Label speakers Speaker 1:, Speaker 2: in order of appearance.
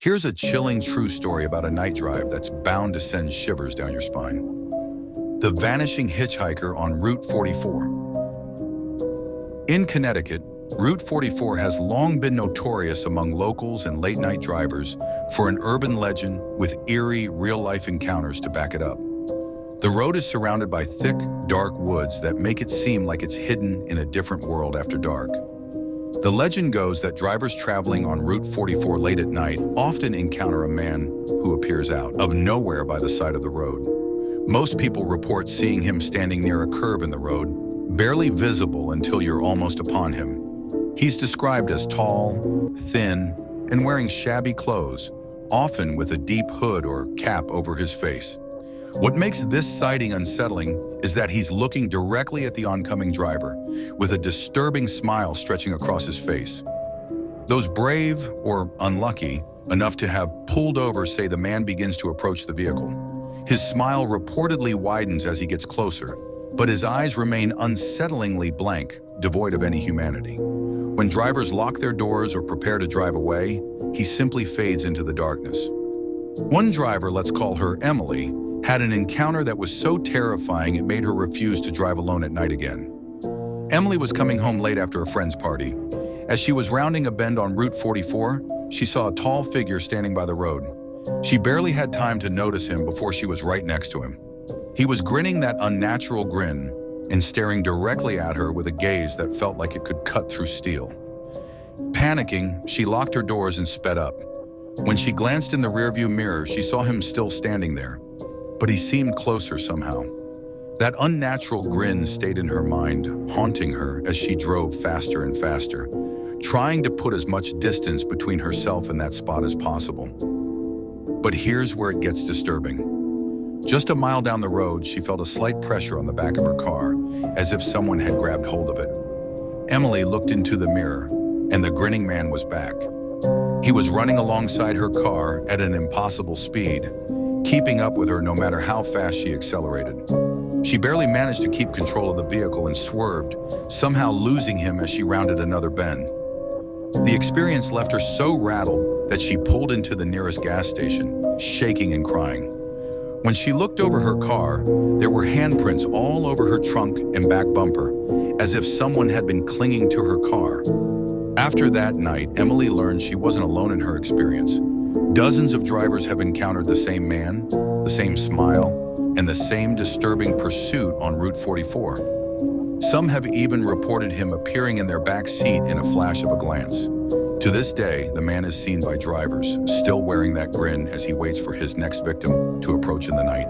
Speaker 1: Here's a chilling true story about a night drive that's bound to send shivers down your spine. The Vanishing Hitchhiker on Route 44. In Connecticut, Route 44 has long been notorious among locals and late-night drivers for an urban legend with eerie, real-life encounters to back it up. The road is surrounded by thick, dark woods that make it seem like it's hidden in a different world after dark. The legend goes that drivers traveling on Route 44 late at night often encounter a man who appears out of nowhere by the side of the road. Most people report seeing him standing near a curve in the road, barely visible until you're almost upon him. He's described as tall, thin, and wearing shabby clothes, often with a deep hood or cap over his face. What makes this sighting unsettling is that he's looking directly at the oncoming driver, with a disturbing smile stretching across his face. Those brave, or unlucky, enough to have pulled over say the man begins to approach the vehicle. His smile reportedly widens as he gets closer, but his eyes remain unsettlingly blank, devoid of any humanity. When drivers lock their doors or prepare to drive away, he simply fades into the darkness. One driver, let's call her Emily, had an encounter that was so terrifying it made her refuse to drive alone at night again. Emily was coming home late after a friend's party. As she was rounding a bend on Route 44, she saw a tall figure standing by the road. She barely had time to notice him before she was right next to him. He was grinning that unnatural grin and staring directly at her with a gaze that felt like it could cut through steel. Panicking, she locked her doors and sped up. When she glanced in the rearview mirror, she saw him still standing there. But he seemed closer somehow. That unnatural grin stayed in her mind, haunting her as she drove faster and faster, trying to put as much distance between herself and that spot as possible. But here's where it gets disturbing. Just a mile down the road, she felt a slight pressure on the back of her car, as if someone had grabbed hold of it. Emily looked into the mirror, and the grinning man was back. He was running alongside her car at an impossible speed, keeping up with her no matter how fast she accelerated. She barely managed to keep control of the vehicle and swerved, somehow losing him as she rounded another bend. The experience left her so rattled that she pulled into the nearest gas station, shaking and crying. When she looked over her car, there were handprints all over her trunk and back bumper, as if someone had been clinging to her car. After that night, Emily learned she wasn't alone in her experience. Dozens of drivers have encountered the same man, the same smile, and the same disturbing pursuit on Route 44. Some have even reported him appearing in their back seat in a flash of a glance. To this day, the man is seen by drivers, still wearing that grin as he waits for his next victim to approach in the night.